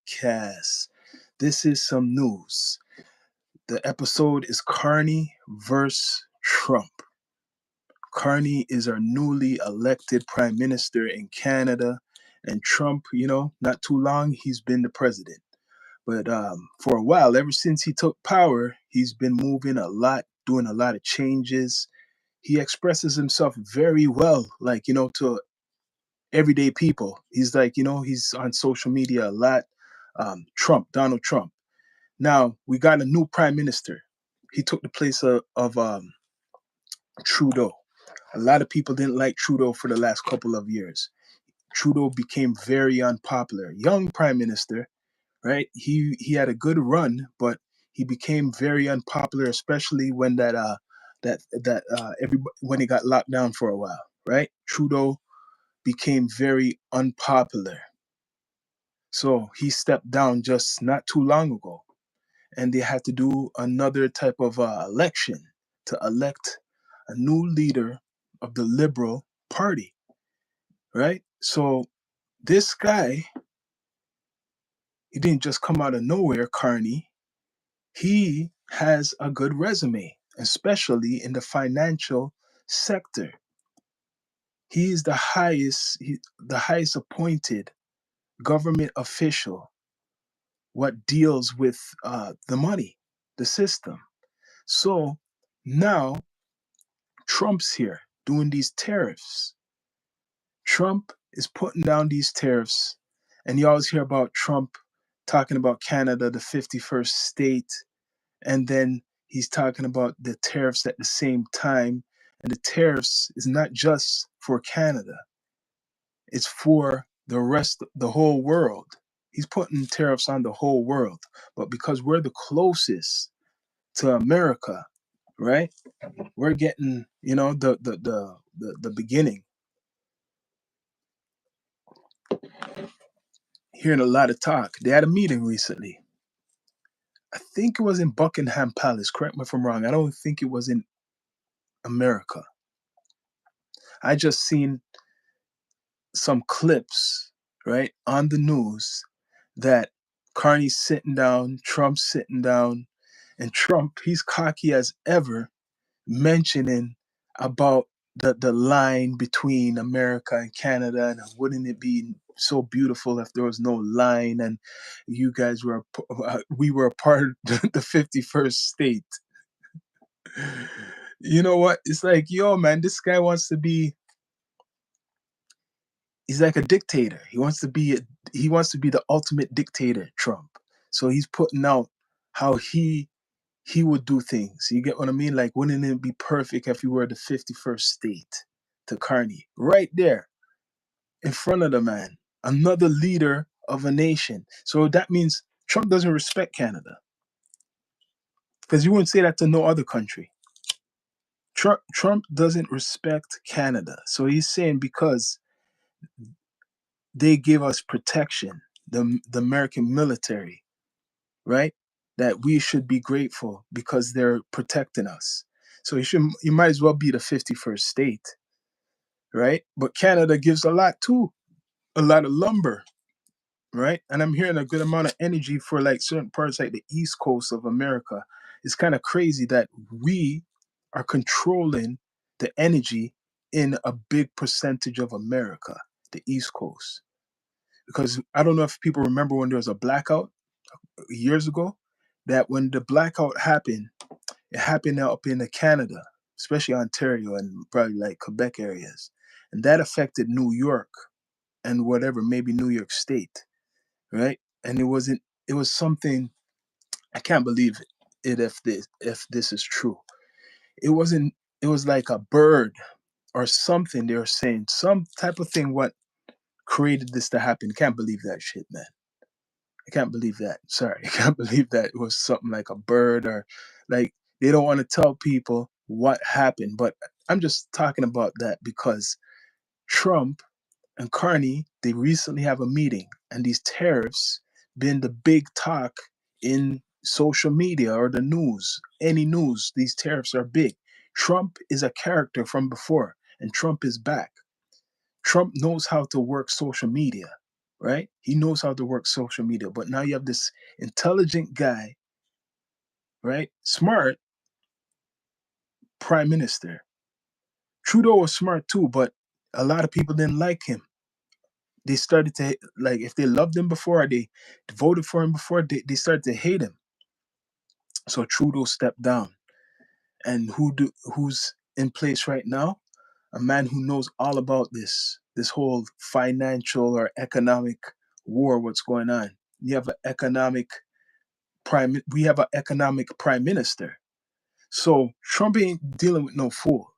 podcast. This is some news. The episode is Carney vs. Trump. Carney is our newly elected prime minister in Canada, and Trump, not too long, he's been the president. But for a while, ever since he took power, he's been moving a lot, doing a lot of changes. He expresses himself very well, to everyday people. He's he's on social media a lot. Donald Trump. Now we got a new prime minister. He took the place of Trudeau. A lot of people didn't like Trudeau for the last couple of years. Trudeau became very unpopular. Young prime minister, right? He had a good run, but he became very unpopular, especially when when he got locked down for a while, right? Trudeau became very unpopular. So he stepped down just not too long ago, and they had to do another type of election to elect a new leader of the Liberal Party, right? So this guy, he didn't just come out of nowhere, Carney. He has a good resume, especially in the financial sector. He is the highest appointed government official what deals with the money, the system. So now Trump's here doing these tariffs. Trump is putting down these tariffs, and you always hear about Trump talking about Canada, the 51st state, and then he's talking about the tariffs at the same time. And the tariffs is not just for Canada, it's for the whole world. He's putting tariffs on the whole world. But because we're the closest to America, right? We're getting, the beginning. Hearing a lot of talk. They had a meeting recently. I think it was in Buckingham Palace. Correct me if I'm wrong. I don't think it was in America. I just seen some clips, right, on the news that Carney's sitting down, Trump's sitting down, and Trump, he's cocky as ever, mentioning about the line between America and Canada, and wouldn't it be so beautiful if there was no line and you guys we were a part of the 51st state. You know what? It's like, yo, man, this guy wants to be. He's like a dictator. He wants to be the ultimate dictator, Trump. So he's putting out how he would do things. You get what I mean? Like, wouldn't it be perfect if we were the 51st state to Carney? Right there in front of the man, another leader of a nation. So that means Trump doesn't respect Canada because you wouldn't say that to no other country. Trump doesn't respect Canada. So he's saying because they give us protection, the American military, right? That we should be grateful because they're protecting us. So you might as well be the 51st state, right? But Canada gives a lot too, a lot of lumber, right? And I'm hearing a good amount of energy for like certain parts like the East Coast of America. It's kind of crazy that we are controlling the energy in a big percentage of America, the East Coast. Because I don't know if people remember when there was a blackout years ago, that when the blackout happened, it happened up in Canada, especially Ontario and probably like Quebec areas. And that affected New York and whatever, maybe New York State, right? And it was something, I can't believe it if this is true. It wasn't, it was like a bird or something they were saying, some type of thing what created this to happen. Can't believe that shit, man. I can't believe that. Sorry, I can't believe that it was something like a bird or like they don't want to tell people what happened. But I'm just talking about that because Trump and Carney, they recently have a meeting, and these tariffs been the big talk in social media or the news. Any news, these tariffs are big. Trump is a character from before, and Trump is back. Trump knows how to work social media, right? He knows how to work social media. But now you have this intelligent guy, right? Smart prime minister. Trudeau was smart too, but a lot of people didn't like him. They started to like, if they loved him before or they voted for him before, they started to hate him. So Trudeau stepped down. And who's in place right now? A man who knows all about this whole financial or economic war, what's going on. You have an economic we have an economic prime minister. So Trump ain't dealing with no fool.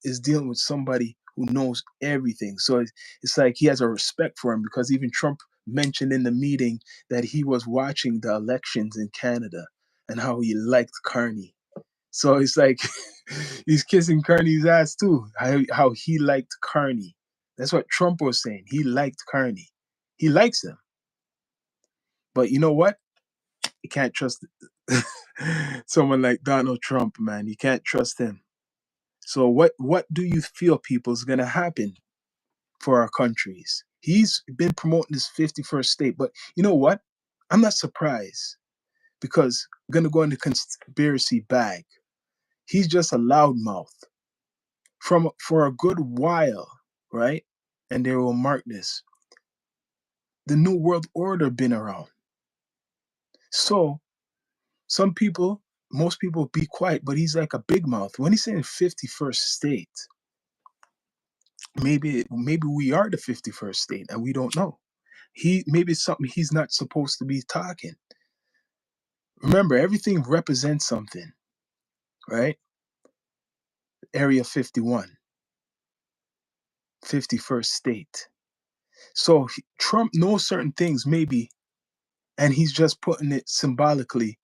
Is dealing with somebody who knows everything. So it's like he has a respect for him, because even Trump mentioned in the meeting that he was watching the elections in Canada and how he liked Carney. So it's like he's kissing Carney's ass too. How he liked Carney. That's what Trump was saying. He liked Carney. He likes him. But you know what? You can't trust someone like Donald Trump, man. You can't trust him. So what do you feel, people, is gonna happen for our countries? He's been promoting this 51st state, but you know what? I'm not surprised, because I'm gonna go in the conspiracy bag. He's just a loudmouth from for a good while, right? And they will mark this. The New World Order been around. So some people, most people be quiet, but he's like a big mouth. When he's saying 51st state, maybe we are the 51st state and we don't know. Maybe it's something he's not supposed to be talking. Remember, everything represents something, right? Area 51, 51st state. So Trump knows certain things, maybe, and he's just putting it symbolically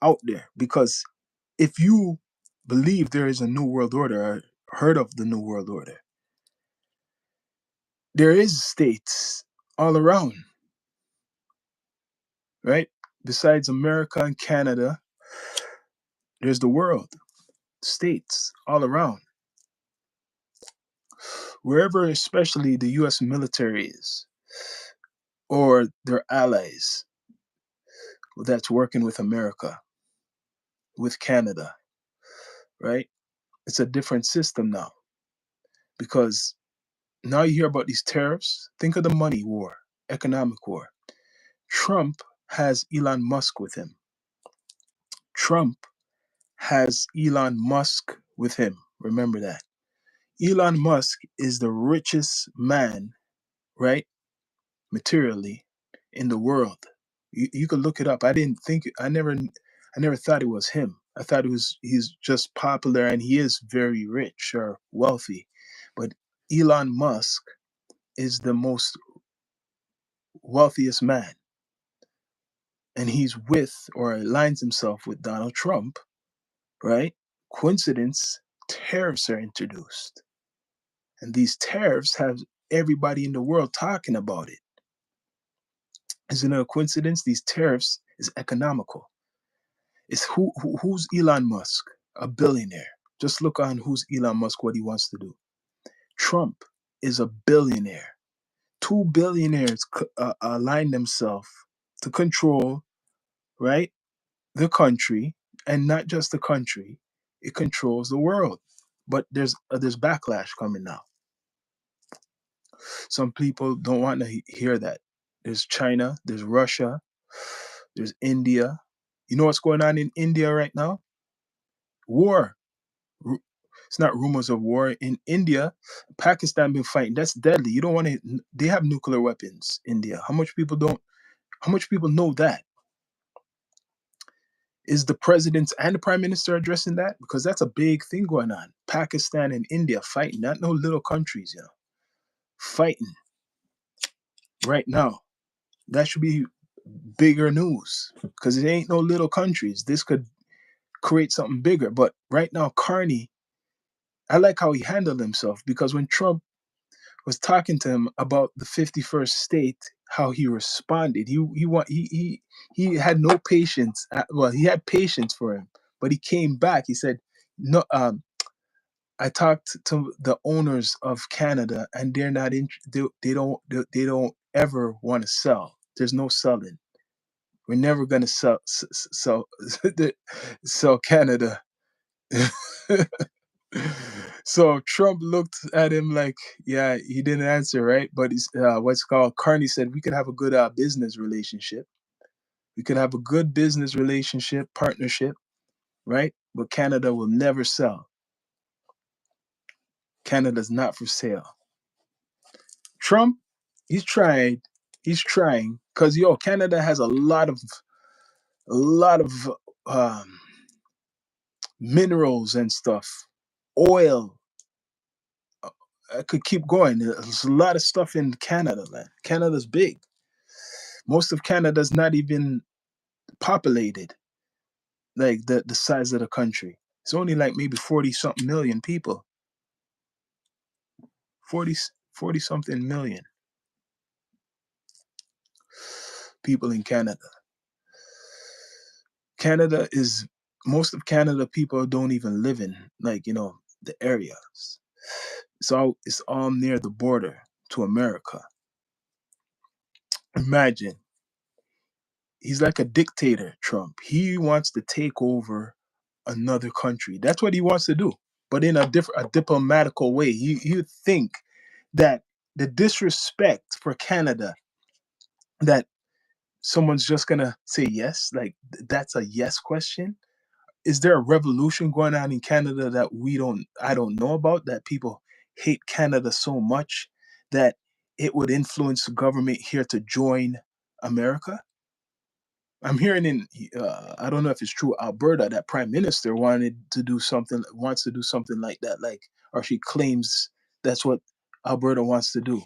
out there, because if you believe there is a new world order or heard of the new world order, there is states all around, right? Besides America and Canada, there's the world, states all around. Wherever, especially the US military is, or their allies that's working with America, with Canada, right? It's a different system now, because now you hear about these tariffs. Think of the money war, economic war. Trump has Elon Musk with him. Trump has Elon Musk with him. Remember that. Elon Musk is the richest man, right? Materially, in the world. You could look it up. I never thought it was him. I thought he's just popular, and he is very rich or wealthy. But Elon Musk is the most wealthiest man, and he's with, or aligns himself with, Donald Trump, right? Coincidence, tariffs are introduced. And these tariffs have everybody in the world talking about it. Isn't it a coincidence? These tariffs is economical. It's who's Elon Musk? A billionaire. Just look on who's Elon Musk, what he wants to do. Trump is a billionaire. Two billionaires align themselves to control, right, the country, and not just the country. It controls the world. But there's backlash coming now. Some people don't want to hear that. There's China, there's Russia, there's India. You know what's going on in India right now? War. It's not rumors of war. In India, Pakistan been fighting. That's deadly. You don't want to. They have nuclear weapons. India. How much people don't? How much people know that? Is the president and the prime minister addressing that? Because that's a big thing going on. Pakistan and India fighting. Not no little countries, fighting right now. That should be bigger news, because it ain't no little countries. This could create something bigger. But right now, Carney, I like how he handled himself, because when Trump was talking to him about the 51st state, how he responded, he had no patience. Well, he had patience for him, but he came back. He said, "No, I talked to the owners of Canada, and they're not in. They don't ever want to sell. There's no selling. We're never going to sell Canada. So Trump looked at him like, yeah, he didn't answer, right? But he's what's called Carney said we could have a good business relationship. We could have a good business relationship, partnership, right? But Canada will never sell. Canada's not for sale. Trump, he's tried, he's trying, because Canada has a lot of um, minerals and stuff, oil. I could keep going. There's a lot of stuff in Canada, man. Canada's big. Most of Canada's not even populated, like the size of the country. It's only like maybe 40 something million people. 40 40 something million people in Canada. Canada is Most of Canada people don't even live in, like, the areas. It's all near the border to America. Imagine, he's like a dictator, Trump. He wants to take over another country. That's what he wants to do, but in a diplomatical way. You think that the disrespect for Canada, that someone's just gonna say yes, like that's a yes question? Is there a revolution going on in Canada that I don't know about, that people hate Canada so much that it would influence the government here to join America? I'm hearing in I don't know if it's true, Alberta, that prime minister wants to do something like that, like, or she claims that's what Alberta wants to do,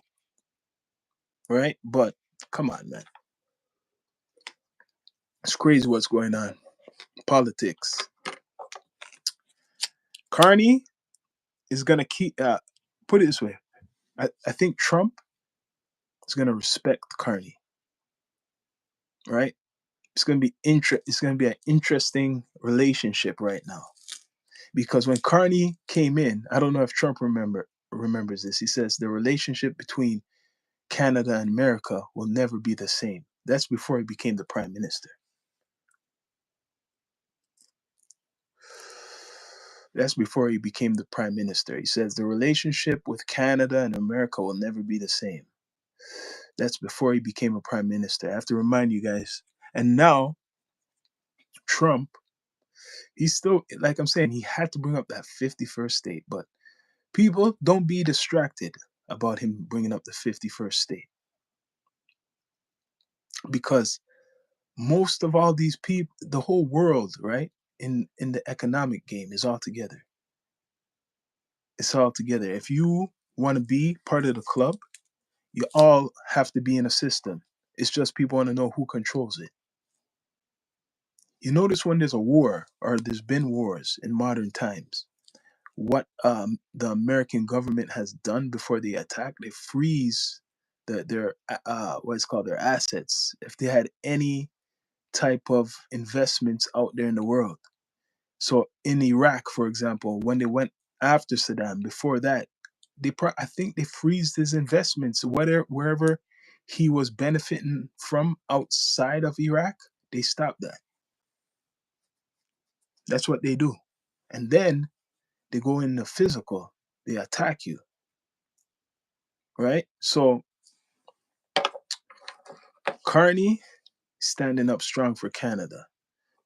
right? But come on, man, it's crazy what's going on. Politics. Carney is gonna keep. Put it this way, I think Trump is gonna respect Carney, right? It's gonna be an interesting relationship right now, because when Carney came in, I don't know if Trump remembers this. He says the relationship between Canada and America will never be the same. That's before he became the prime minister. That's before he became the prime minister. He says the relationship with Canada and America will never be the same. That's before he became a prime minister. I have to remind you guys. And now Trump, he's still, like I'm saying, he had to bring up that 51st state, but people, don't be distracted about him bringing up the 51st state, because most of all these people, the whole world, right, in the economic game is all together. It's all together. If you want to be part of the club, you all have to be in a system. It's just people want to know who controls it. You notice when there's a war, or there's been wars in modern times, what the American government has done before they attack, they freeze their what's called their assets, if they had any type of investments out there in the world. So in Iraq, for example, when they went after Saddam, before that, I think they freezed his investments, wherever he was benefiting from outside of Iraq. They stopped that. That's what they do. And then they go in the physical, they attack you, right? So Carney standing up strong for Canada.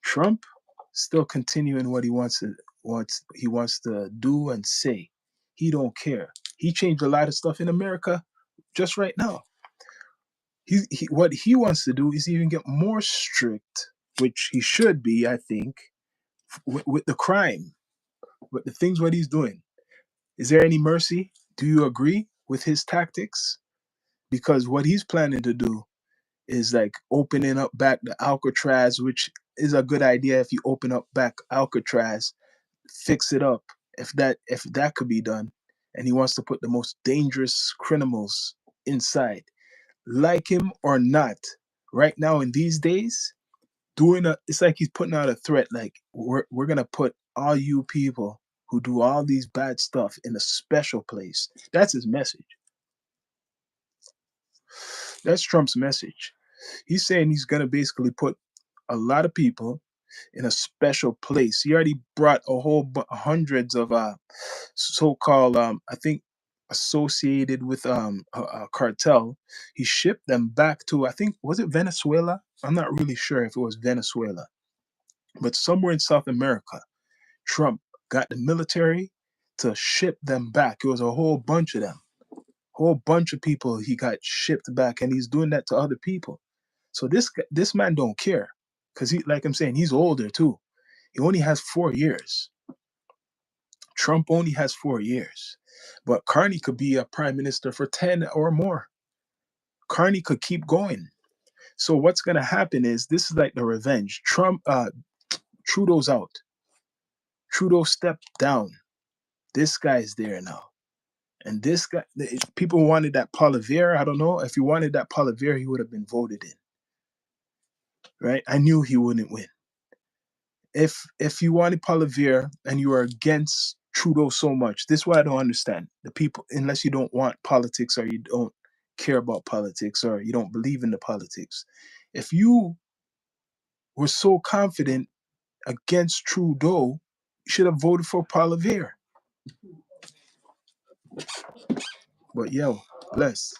Trump still continuing what he wants to do and say. He don't care. He changed a lot of stuff in America just right now. What he wants to do is even get more strict, which he should be, I think, with the crime, with the things what he's doing. Is there any mercy? Do you agree with his tactics? Because what he's planning to do is like opening up back the Alcatraz, which is a good idea. If you open up back Alcatraz, fix it up, if that could be done. And he wants to put the most dangerous criminals inside, like him or not. Right now in these days, it's like he's putting out a threat, like we're gonna put all you people who do all these bad stuff in a special place. That's his message. That's Trump's message. He's saying he's gonna basically put a lot of people in a special place. He already brought a whole hundreds of so-called I think associated with a cartel. He shipped them back to, I think, was it Venezuela? I'm not really sure if it was Venezuela, but somewhere in South America. Trump got the military to ship them back. It was a whole bunch of them, whole bunch of people he got shipped back, and he's doing that to other people. So this man don't care, because he, like I'm saying, he's older too. He only has 4 years. Trump only has 4 years, but Carney could be a prime minister for 10 or more. Carney could keep going. So what's gonna happen is, this is like the revenge. Trudeau's out. Trudeau stepped down. This guy's there now. And this guy, people wanted that Poilievre. I don't know. If he wanted that Poilievre, he would have been voted in. Right? I knew he wouldn't win. If you wanted Poilievre and you are against Trudeau so much, this is what I don't understand. The people, unless you don't want politics, or you don't care about politics, or you don't believe in the politics. If you were so confident against Trudeau, you should have voted for Poilievre. But yo, bless.